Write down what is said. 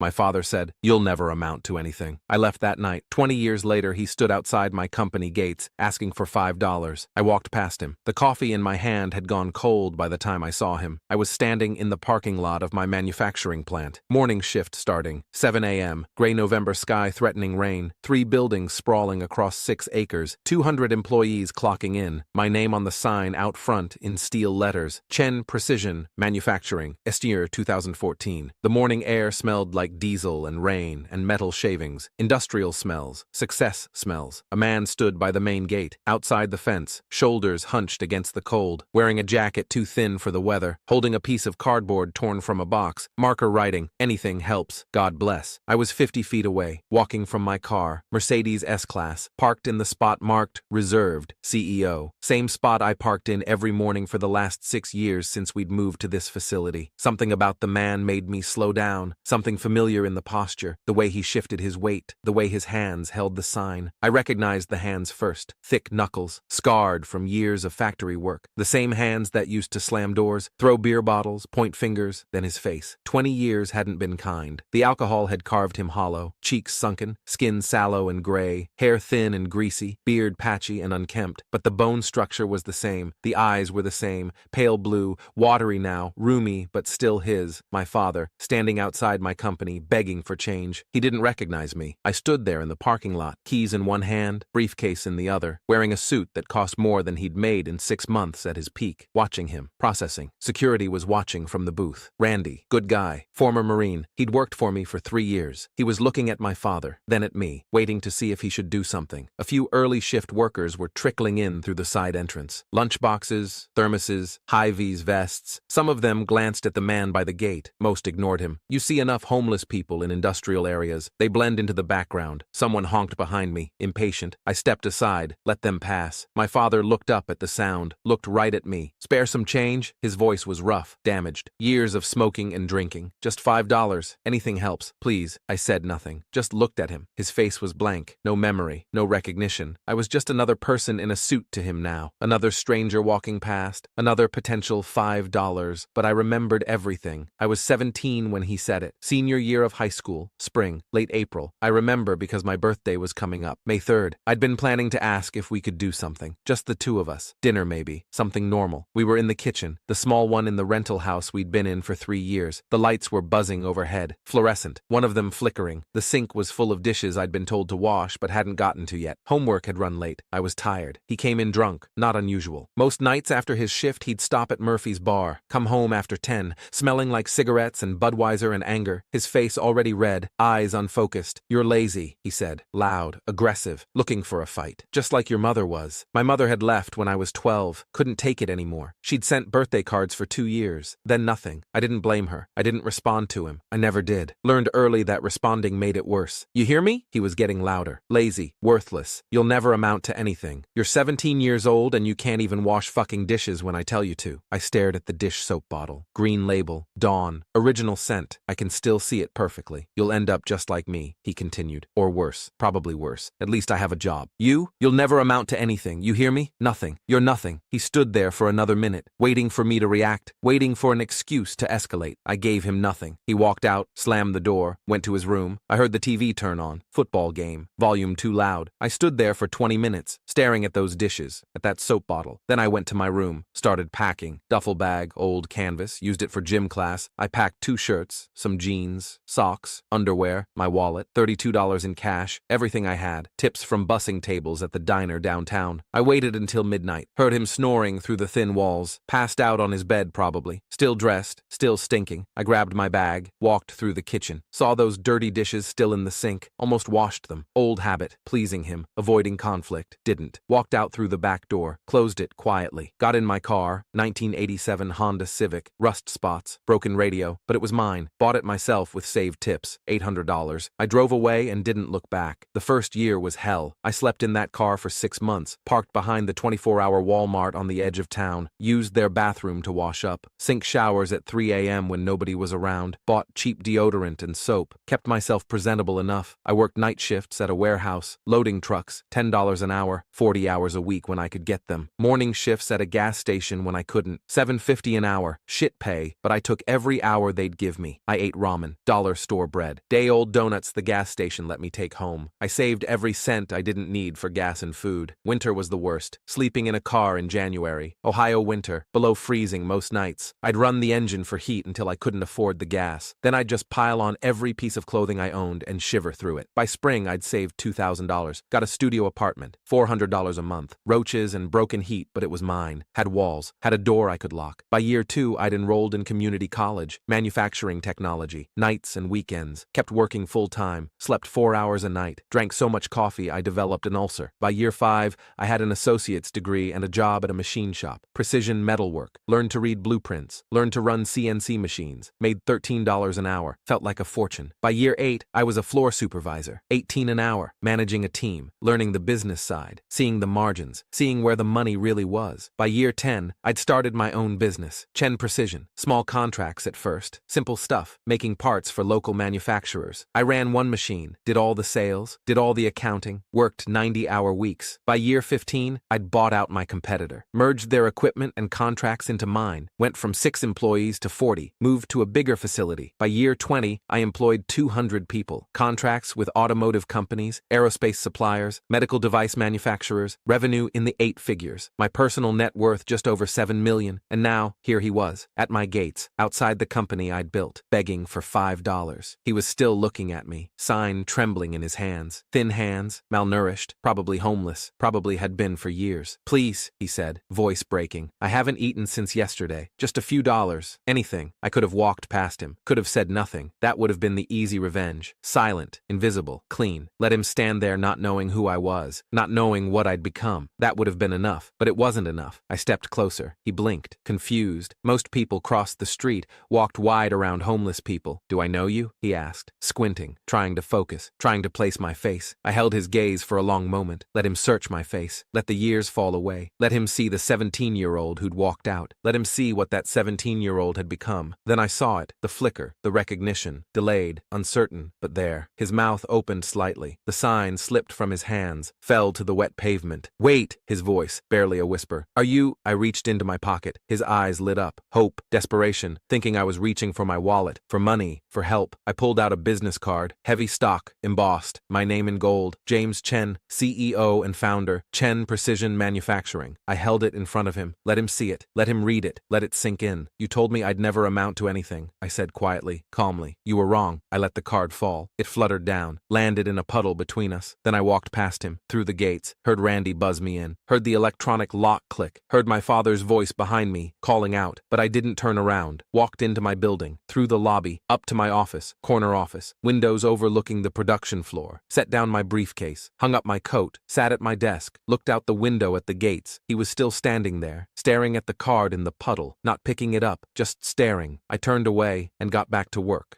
My father said, "You'll never amount to anything." I left that night. 20 years later, he stood outside my company gates, asking for $5. I walked past him. The coffee in my hand had gone cold by the time I saw him. I was standing in the parking lot of my manufacturing plant. Morning shift starting. 7 a.m. Gray November sky threatening rain. 3 buildings sprawling across 6 acres. 200 employees clocking in. My name on the sign out front in steel letters. Chen Precision Manufacturing. Estier 2014. The morning air smelled like diesel and rain and metal shavings. Industrial smells. Success smells. A man stood by the main gate, outside the fence, shoulders hunched against the cold, wearing a jacket too thin for the weather, holding a piece of cardboard torn from a box, marker writing, "Anything helps, God bless." I was 50 feet away, walking from my car, Mercedes S-Class, parked in the spot marked, reserved, CEO. Same spot I parked in every morning for the last 6 years since we'd moved to this facility. Something about the man made me slow down, something familiar in the posture, the way he shifted his weight, the way his hands held the sign. I recognized the hands first, thick knuckles, scarred from years of factory work, the same hands that used to slam doors, throw beer bottles, point fingers, then his face. 20 years hadn't been kind. The alcohol had carved him hollow, cheeks sunken, skin sallow and gray, hair thin and greasy, beard patchy and unkempt, but the bone structure was the same, the eyes were the same, pale blue, watery now, roomy, but still his, my father, standing outside my company, begging for change. He didn't recognize me. I stood there in the parking lot, keys in one hand, briefcase in the other, wearing a suit that cost more than he'd made in 6 months at his peak, watching him, processing. Security was watching from the booth. Randy, good guy, former Marine. He'd worked for me for 3 years. He was looking at my father, then at me, waiting to see if he should do something. A few early shift workers were trickling in through the side entrance. Lunchboxes, thermoses, high-vis vests. Some of them glanced at the man by the gate. Most ignored him. You see enough homeless people in industrial areas. They blend into the background. Someone honked behind me, impatient. I stepped aside, let them pass. My father looked up at the sound, looked right at me. "Spare some change?" His voice was rough, damaged. Years of smoking and drinking. "Just $5. Anything helps, please." I said nothing, just looked at him. His face was blank. No memory, no recognition. I was just another person in a suit to him now. Another stranger walking past. Another potential $5. But I remembered everything. I was 17 when he said it. Senior year of high school. Spring. Late April. I remember because my birthday was coming up. May 3rd. I'd been planning to ask if we could do something. Just the two of us. Dinner maybe. Something normal. We were in the kitchen. The small one in the rental house we'd been in for 3 years. The lights were buzzing overhead. Fluorescent. One of them flickering. The sink was full of dishes I'd been told to wash but hadn't gotten to yet. Homework had run late. I was tired. He came in drunk. Not unusual. Most nights after his shift he'd stop at Murphy's bar. Come home after 10, smelling like cigarettes and Budweiser and anger. His face already red, eyes unfocused. "You're lazy," he said. Loud, aggressive, looking for a fight. "Just like your mother was." My mother had left when I was 12. Couldn't take it anymore. She'd sent birthday cards for 2 years. Then nothing. I didn't blame her. I didn't respond to him. I never did. Learned early that responding made it worse. "You hear me?" He was getting louder. "Lazy. Worthless. You'll never amount to anything. You're 17 years old and you can't even wash fucking dishes when I tell you to." I stared at the dish soap bottle. Green label. Dawn. Original scent. I can still see it perfectly. "You'll end up just like me," he continued. "Or worse. Probably worse. At least I have a job. You'll never amount to anything. You hear me? Nothing. You're nothing." He stood there for another minute, waiting for me to react, waiting for an excuse to escalate. I gave him nothing. He walked out, slammed the door, went to his room. I heard the TV turn on. Football game. Volume too loud. I stood there for 20 minutes, staring at those dishes, at that soap bottle. Then I went to my room, started packing. Duffel bag, old canvas, used it for gym class. I packed 2 shirts, some jeans, socks, underwear, my wallet, $32 in cash, everything I had, tips from bussing tables at the diner downtown. I waited until midnight, heard him snoring through the thin walls, passed out on his bed probably, still dressed, still stinking. I grabbed my bag, walked through the kitchen, saw those dirty dishes still in the sink, almost washed them. Old habit, pleasing him, avoiding conflict, didn't. Walked out through the back door, closed it quietly, got in my car, 1987 Honda Civic, rust spots, broken radio, but it was mine. Bought it myself with saved tips, $800. I drove away and didn't look back. The first year was hell. I slept in that car for 6 months, parked behind the 24-hour Walmart on the edge of town, used their bathroom to wash up, sink showers at 3 a.m. when nobody was around, bought cheap deodorant and soap, kept myself presentable enough. I worked night shifts at a warehouse, loading trucks, $10 an hour, 40 hours a week when I could get them. Morning shifts at a gas station when I couldn't, $7.50 an hour, shit pay, but I took every hour they'd give me. I ate ramen, dollar store bread. Day-old donuts the gas station let me take home. I saved every cent I didn't need for gas and food. Winter was the worst. Sleeping in a car in January. Ohio winter, below freezing most nights. I'd run the engine for heat until I couldn't afford the gas. Then I'd just pile on every piece of clothing I owned and shiver through it. By spring, I'd saved $2,000. Got a studio apartment, $400 a month. Roaches and broken heat, but it was mine. Had walls. Had a door I could lock. By year 2, I'd enrolled in community college, manufacturing technology, nights and weekends. Kept working full-time. Slept 4 hours a night. Drank so much coffee I developed an ulcer. By year 5, I had an associate's degree and a job at a machine shop. Precision metalwork. Learned to read blueprints. Learned to run CNC machines. Made $13 an hour. Felt like a fortune. By year 8, I was a floor supervisor. 18 an hour. Managing a team. Learning the business side. Seeing the margins. Seeing where the money really was. By year 10, I'd started my own business. Chen Precision. Small contracts at first. Simple stuff. Making parts for local manufacturers. I ran one machine. Did all the sales. Did all the accounting. Worked 90-hour weeks. By year 15, I'd bought out my competitor. Merged their equipment and contracts into mine. Went from 6 employees to 40. Moved to a bigger facility. By year 20, I employed 200 people. Contracts with automotive companies, aerospace suppliers, medical device manufacturers, revenue in the 8 figures. My personal net worth just over $7 million. And now, here he was, at my gates, outside the company I'd built, begging for $5. He was still looking at me, sign trembling in his hands. Thin hands, malnourished, probably homeless, probably had been for years. Please, he said, voice breaking. I haven't eaten since yesterday. Just a few dollars. Anything. I could have walked past him. Could have said nothing. That would have been the easy revenge. Silent, invisible, clean. Let him stand there not knowing who I was, not knowing what I'd become. That would have been enough. But it wasn't enough. I stepped closer. He blinked, confused. Most people crossed the street, walked wide around homeless people. Do I know you? He asked, squinting, trying to focus, trying to place my face. I held his gaze for a long moment. Let him search my face. Let the years fall away. Let him see the 17-year-old who'd walked out. Let him see what that 17-year-old had become. Then I saw it, the flicker, the recognition, delayed, uncertain, but there. His mouth opened slightly. The sign slipped from his hands, fell to the wet pavement. Wait, his voice, barely a whisper. Are you? I reached into my pocket. His eyes lit up. Hope, desperation, thinking I was reaching for my wallet, for money, for help. I pulled out a business card, heavy stock, embossed, my name in gold, James Chen, CEO and founder, Chen Precision Manufacturing. I held it in front of him. Let him see it. Let him read it. Let it sink in. You told me I'd never amount to anything, I said quietly, calmly. You were wrong. I let the card fall. It fluttered down, landed in a puddle between us. Then I walked past him, through the gates, heard Randy buzz me in, heard the electronic lock click, heard my father's voice behind me, calling out, but I didn't turn around. Walked into my building, through the lobby, up to my office, corner office, windows overlooking the production floor, set down my briefcase, hung up my coat, sat at my desk, looked out the window at the gates. He was still standing there, staring at the card in the puddle, not picking it up, just staring. I turned away and got back to work.